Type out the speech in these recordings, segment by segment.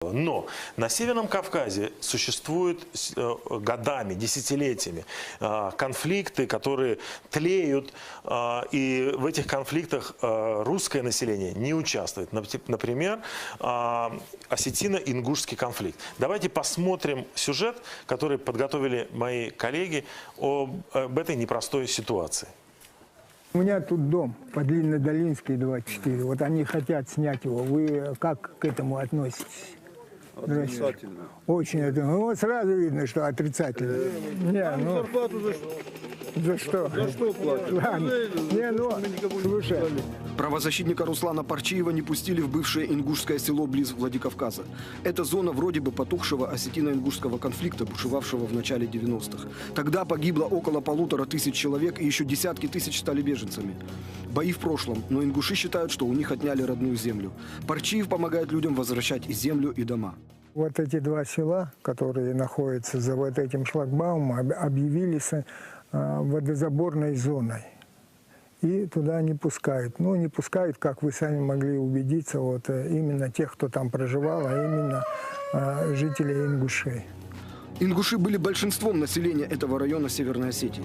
Но на Северном Кавказе существуют годами, десятилетиями конфликты, которые тлеют, и в этих конфликтах русское население не участвует. Например, осетино-ингушский конфликт. Давайте посмотрим сюжет, который подготовили мои коллеги об этой непростой ситуации. У меня тут дом по Длиннодолинской 24. Вот они хотят снять его. Вы как к этому относитесь? Отрицательно. Очень это. Ну, вот сразу видно, что отрицательно. Не, ну, Зарплату за что? за что платят? Ладно. Не, ну, слушай. Правозащитника Руслана Парчиева не пустили в бывшее ингушское село близ Владикавказа. Это зона вроде бы потухшего осетино-ингушского конфликта, бушевавшего в начале 90-х. Тогда погибло около 1500 человек, и еще десятки тысяч стали беженцами. Бои в прошлом, но ингуши считают, что у них отняли родную землю. Парчиев помогает людям возвращать и землю, и дома. Вот эти два села, которые находятся за вот этим шлагбаумом, объявились водозаборной зоной. И туда не пускают. Ну, не пускают, как вы сами могли убедиться, вот именно тех, кто там проживал, а именно жители ингушей. Ингуши были большинством населения этого района Северной Осетии.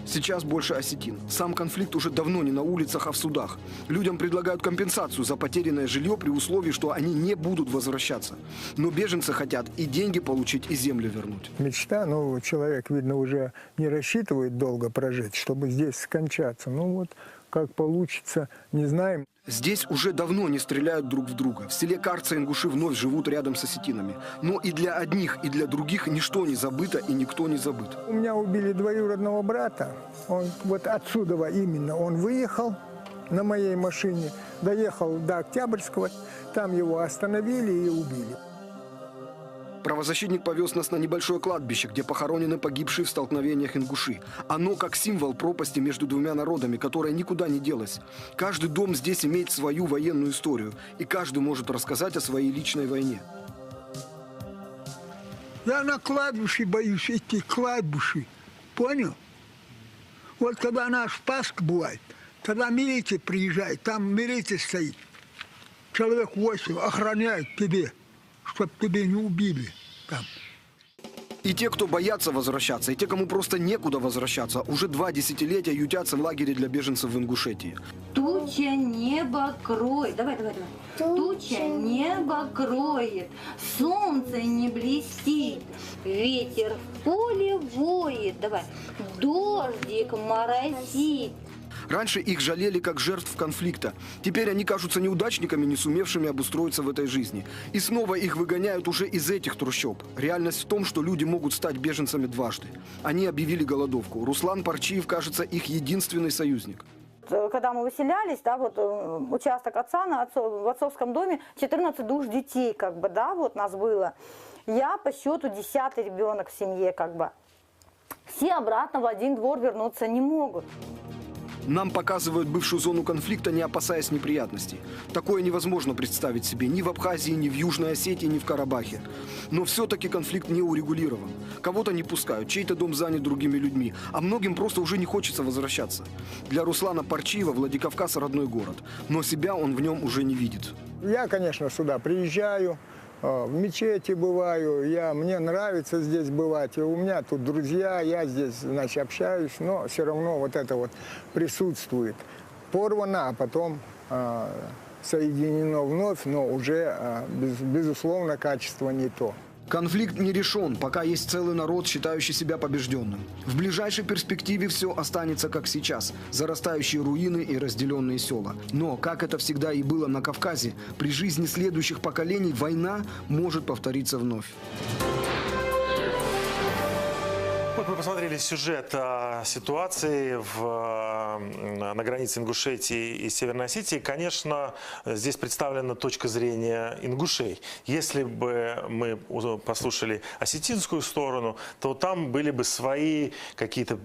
Сейчас больше осетин. Сам конфликт уже давно не на улицах, а в судах. Людям предлагают компенсацию за потерянное жилье при условии, что они не будут возвращаться. Но беженцы хотят и деньги получить, и землю вернуть. Мечта, ну, человек, видно, уже не рассчитывает долго прожить, чтобы здесь скончаться. Ну, вот как получится, не знаем. Здесь уже давно не стреляют друг в друга. В селе Карца ингуши вновь живут рядом с осетинами. Но и для одних, и для других ничто не забыто, и никто не забыт. У меня убили двоюродного брата. Он вот отсюда именно. Он выехал на моей машине, доехал до Октябрьского. Там его остановили и убили. Правозащитник повез нас на небольшое кладбище, где похоронены погибшие в столкновениях ингуши. Оно как символ пропасти между двумя народами, которая никуда не делась. Каждый дом здесь имеет свою военную историю, и каждый может рассказать о своей личной войне. Я на кладбище боюсь идти, кладбище. Понял? Вот когда наш Пасха бывает, тогда милиция приезжает, там милиция стоит. Человек 8 охраняет тебе, чтобы тебя не убили там. И те, кто боятся возвращаться, и те, кому просто некуда возвращаться, уже 2 десятилетия ютятся в лагере для беженцев в Ингушетии. Туча небо кроет. Давай. Туча небо кроет, солнце не блестит, ветер в поле воет. Давай. Дождик моросит. Раньше их жалели как жертв конфликта. Теперь они кажутся неудачниками, не сумевшими обустроиться в этой жизни. И снова их выгоняют уже из этих трущоб. Реальность в том, что люди могут стать беженцами дважды. Они объявили голодовку. Руслан Парчиев, кажется, их единственный союзник. Когда мы выселялись, да, вот участок отца в отцовском доме, 14 душ детей, как бы, да, вот нас было. Я по счету 10-й ребенок в семье, как бы. Все обратно в один двор вернуться не могут. Нам показывают бывшую зону конфликта, не опасаясь неприятностей. Такое невозможно представить себе ни в Абхазии, ни в Южной Осетии, ни в Карабахе. Но все-таки конфликт не урегулирован. Кого-то не пускают, чей-то дом занят другими людьми, а многим просто уже не хочется возвращаться. Для Руслана Парчиева Владикавказ – родной город, но себя он в нем уже не видит. Я, конечно, сюда приезжаю, в мечети бываю, мне нравится здесь бывать, и у меня тут друзья, я здесь, значит, общаюсь, но все равно вот это вот присутствует. Порвано, а потом соединено вновь, но уже, безусловно, качество не то. Конфликт не решен, пока есть целый народ, считающий себя побежденным. В ближайшей перспективе все останется как сейчас. Зарастающие руины и разделенные села. Но, как это всегда и было на Кавказе, при жизни следующих поколений война может повториться вновь. Вот мы посмотрели сюжет ситуации на границе Ингушетии и Северной Осетии. Конечно, здесь представлена точка зрения ингушей. Если бы мы послушали осетинскую сторону, то там были бы свои какие-то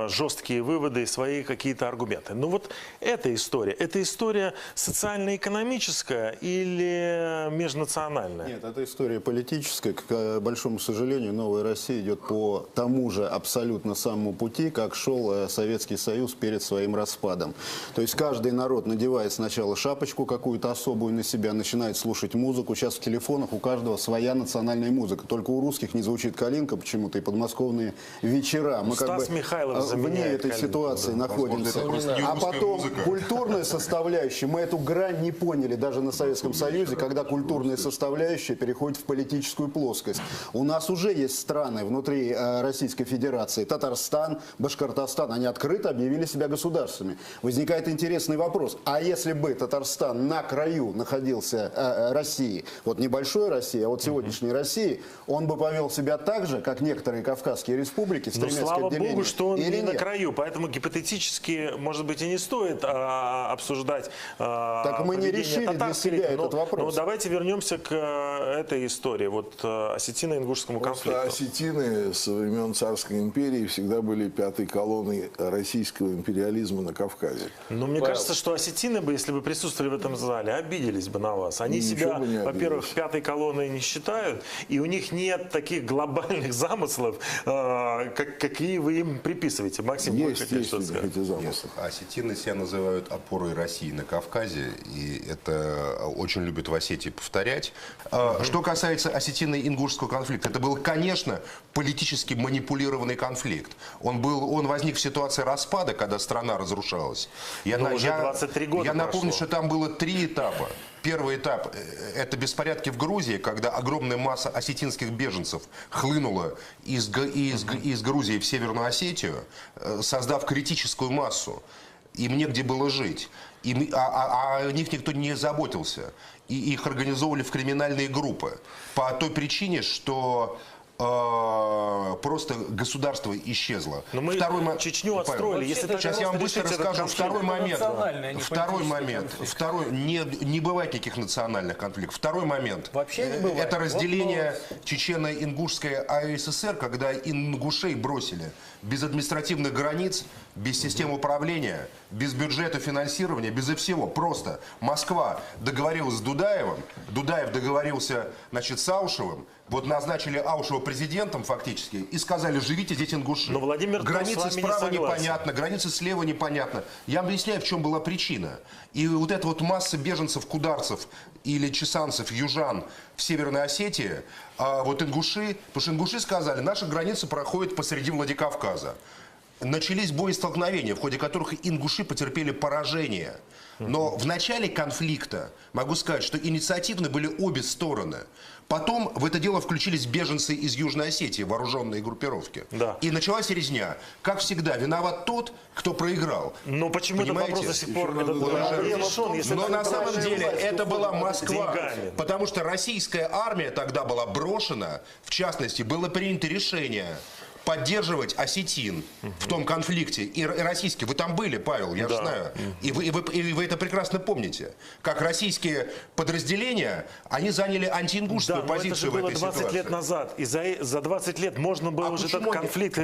жесткие выводы, свои какие-то аргументы. Но вот эта история социально-экономическая или межнациональная? Нет, это история политическая. К большому сожалению, новая Россия идет по тому же же абсолютно самому пути, как шел Советский Союз перед своим распадом. То есть каждый народ надевает сначала шапочку какую-то особую на себя, начинает слушать музыку. Сейчас в телефонах у каждого своя национальная музыка. Только у русских не звучит калинка почему-то и подмосковные вечера. Мы как Стас бы Михайлов вне заменяет этой калинку, ситуации да. находимся. не А русская потом музыка. культурная составляющая. Мы эту грань не поняли даже на Советском Союзе, когда культурная составляющая переходит в политическую плоскость. У нас уже есть страны внутри Российской Федерации. Татарстан, Башкортостан. Они открыто объявили себя государствами. Возникает интересный вопрос. А если бы Татарстан на краю находился России, вот небольшой России, а вот сегодняшней России, он бы повел себя так же, как некоторые кавказские республики, Но стремясь к слава отделению? богу, что он Или не на нет? краю, поэтому гипотетически, может быть, и не стоит обсуждать Так мы не поведение решили для татарской себя элиты. этот вопрос. Но давайте вернемся к этой истории, вот осетино-ингушскому Просто конфликту. осетины со времен Царской империи всегда были пятой колонной российского империализма на Кавказе. Но мне кажется, что осетины бы, если бы присутствовали в этом зале, обиделись бы на вас. Они Ничего себя, бы не во-первых, обиделись. пятой колонной не считают, и у них нет таких глобальных замыслов, какие вы им приписываете. Максим, вы Есть, хотели есть у что-то них сказать? эти замыслы. Осетины себя называют опорой России на Кавказе, и это очень любят в Осетии повторять. Что касается осетино-ингушского конфликта, это был, конечно, политически манипулированный конфликт. Он возник в ситуации распада, когда страна разрушалась. Уже 23 года Я напомню, прошло. что там было 3 этапа. Первый этап – это беспорядки в Грузии, когда огромная масса осетинских беженцев хлынула из Грузии в Северную Осетию, создав критическую массу. Им негде было жить. О них никто не заботился. И их организовывали в криминальные группы. По той причине, что просто государство исчезло. Но мы Чечню отстроили. Если так сейчас я вам просто быстро решить этот расскажу. конфликт. Второй момент. Не бывает никаких национальных конфликтов. Второй момент. Вообще не бывает. Это разделение Чечено-Ингушской АССР, когда ингушей бросили без административных границ, без системы управления, без бюджета финансирования, без всего. Просто Москва договорилась с Дудаевым, Дудаев договорился, значит, с Аушевым. Вот назначили Аушева президентом фактически и сказали: живите здесь ингуши. Но Владимир Тон с границы вами не справа согласен. непонятно, границы слева непонятно. Я объясняю, в чем была причина. И вот эта вот масса беженцев, кударцев или чесанцев, южан в Северной Осетии, вот ингуши, потому что ингуши сказали: наша граница проходит посреди Владикавказа. Начались боестолкновения, в ходе которых ингуши потерпели поражение. Но в начале конфликта, могу сказать, что инициативны были обе стороны. Потом в это дело включились беженцы из Южной Осетии, вооруженные группировки. Да. И началась резня. Как всегда, виноват тот, кто проиграл. Но почему этот Понимаете? вопрос до сих пор Еще надо не решен, если Но это на самом продолжает деле власть это была условно Москва, деньгами. потому что российская армия тогда была брошена. В частности, было принято решение поддерживать осетин в том конфликте. И российские, вы там были, Павел, я же знаю. И вы это прекрасно помните. Как российские подразделения, они заняли антиингушскую Да, но это же позицию в было этой 20 ситуации. лет назад. И за 20 лет можно было уже этот почему они- конфликт